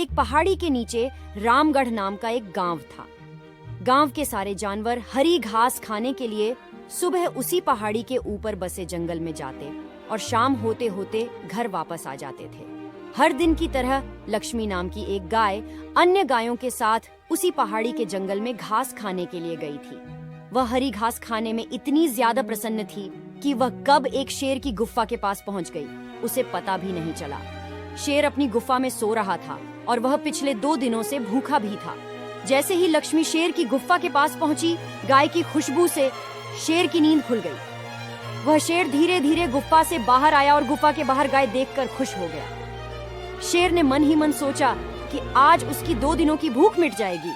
एक पहाड़ी के नीचे रामगढ़ नाम का एक गांव था। गांव के सारे जानवर हरी घास खाने के लिए सुबह उसी पहाड़ी के ऊपर बसे जंगल में जाते और शाम होते होते घर वापस आ जाते थे। हर दिन की तरह लक्ष्मी नाम की एक गाय अन्य गायों के साथ उसी पहाड़ी के जंगल में घास खाने के लिए गई थी। वह हरी घास खाने में इतनी ज्यादा प्रसन्न थी कि वह कब एक शेर की गुफा के पास पहुंच गई, उसे पता भी नहीं चला। शेर अपनी गुफा में सो रहा था और वह पिछले 2 दिनों से भूखा भी था। जैसे ही लक्ष्मी शेर की गुफा के पास पहुंची, गाय की खुशबू से शेर की नींद खुल गई। वह शेर धीरे धीरे गुफा से बाहर आया और गुफा के बाहर गाय देखकर खुश हो गया। शेर ने मन ही मन सोचा कि आज उसकी 2 दिनों की भूख मिट जाएगी।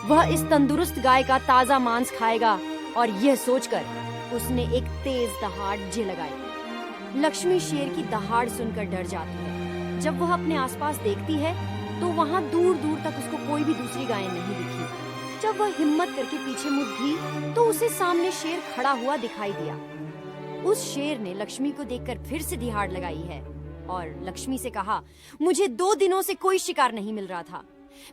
वह इस तंदुरुस्त गाय का ताजा मांस खाएगा और यह सोचकर उसने एक तेज दहाड़ लगाई। लक्ष्मी शेर की दहाड़ सुनकर डर जाती है। जब वह अपने आसपास देखती है तो वहाँ दूर दूर तक उसको कोई भी दूसरी गाय नहीं दिखी। जब वह हिम्मत करके पीछे मुड़ी तो उसे सामने शेर खड़ा हुआ दिखाई दिया। उस शेर ने लक्ष्मी को देखकर फिर से दहाड़ लगाई है और लक्ष्मी से कहा, मुझे 2 दिनों से कोई शिकार नहीं मिल रहा था।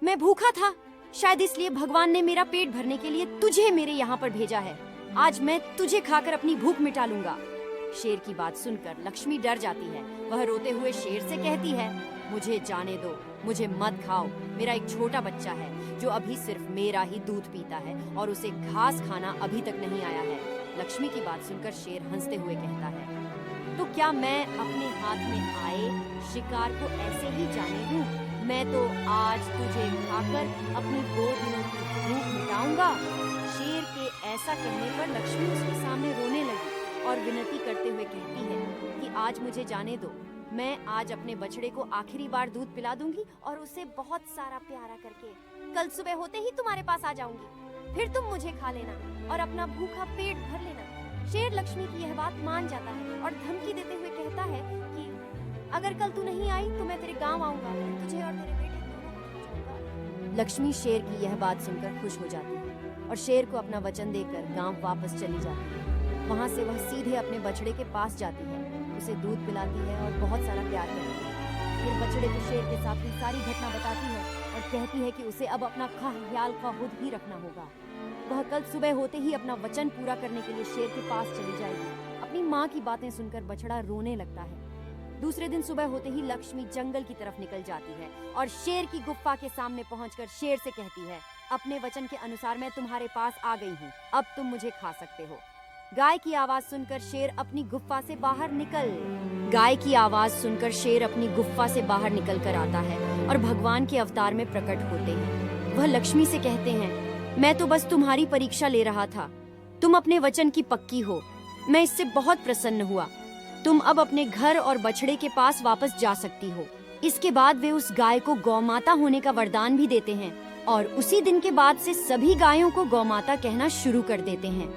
मैं भूखा था, शायद इसलिए भगवान ने मेरा पेट भरने के लिए तुझे मेरे यहाँ पर भेजा है। आज मैं तुझे खाकर अपनी भूख मिटा लूंगा। शेर की बात सुनकर लक्ष्मी डर जाती है। वह रोते हुए शेर से कहती है, मुझे जाने दो, मुझे मत खाओ। मेरा एक छोटा बच्चा है जो अभी सिर्फ मेरा ही दूध पीता है और उसे घास खाना अभी तक नहीं आया है। लक्ष्मी की बात सुनकर शेर हंसते हुए कहता है, तो क्या मैं अपने हाथ में आए शिकार को ऐसे ही जाने दूं? मैं तो आज तुझे खाकर अपनी 2 दिनों की भूख मिटाऊंगा। शेर के ऐसा कहने पर लक्ष्मी उसके सामने रोने लगी और विनती करते हुए कहती है कि आज मुझे जाने दो, मैं आज अपने बछड़े को आखिरी बार दूध पिला दूंगी और उसे बहुत सारा प्यारा करके कल सुबह होते ही तुम्हारे पास आ जाऊंगी। फिर तुम मुझे खा लेना और अपना भूखा पेट भर लेना। शेर लक्ष्मी की यह बात मान जाता है और धमकी देते हुए कहता है कि अगर कल तू नहीं आई तो मैं तेरे गांव आऊंगा, तुझे और तेरे बेटे दोनों को छोड़ूंगा। लक्ष्मी शेर की यह बात सुनकर खुश हो जाती है और शेर को अपना वचन देकर गांव वापस चली जाती है। वहां से वह सीधे अपने बछड़े के पास जाती है, उसे दूध पिलाती है और बहुत सारा प्यार करती है। फिर बछड़े को शेर के साथ की सारी घटना बताती है और कहती है कि उसे अब अपना ख्याल खुद ही रखना होगा। वह कल सुबह होते ही अपना वचन पूरा करने के लिए शेर के पास चली जाएगी। अपनी माँ की बातें सुनकर बछड़ा रोने लगता है। दूसरे दिन सुबह होते ही लक्ष्मी जंगल की तरफ निकल जाती है और शेर की गुफा के सामने पहुंचकर शेर से कहती है, अपने वचन के अनुसार मैं तुम्हारे पास आ गई हूँ, अब तुम मुझे खा सकते हो। गाय की आवाज सुनकर शेर अपनी गुफा से बाहर निकल कर आता है और भगवान के अवतार में प्रकट होते हैं। वह लक्ष्मी से कहते हैं, मैं तो बस तुम्हारी परीक्षा ले रहा था, तुम अपने वचन की पक्की हो, मैं इससे बहुत प्रसन्न हुआ। तुम अब अपने घर और बछड़े के पास वापस जा सकती हो। इसके बाद वे उस गाय को गौमाता होने का वरदान भी देते हैं और उसी दिन के बाद से सभी गायों को गौमाता कहना शुरू कर देते हैं।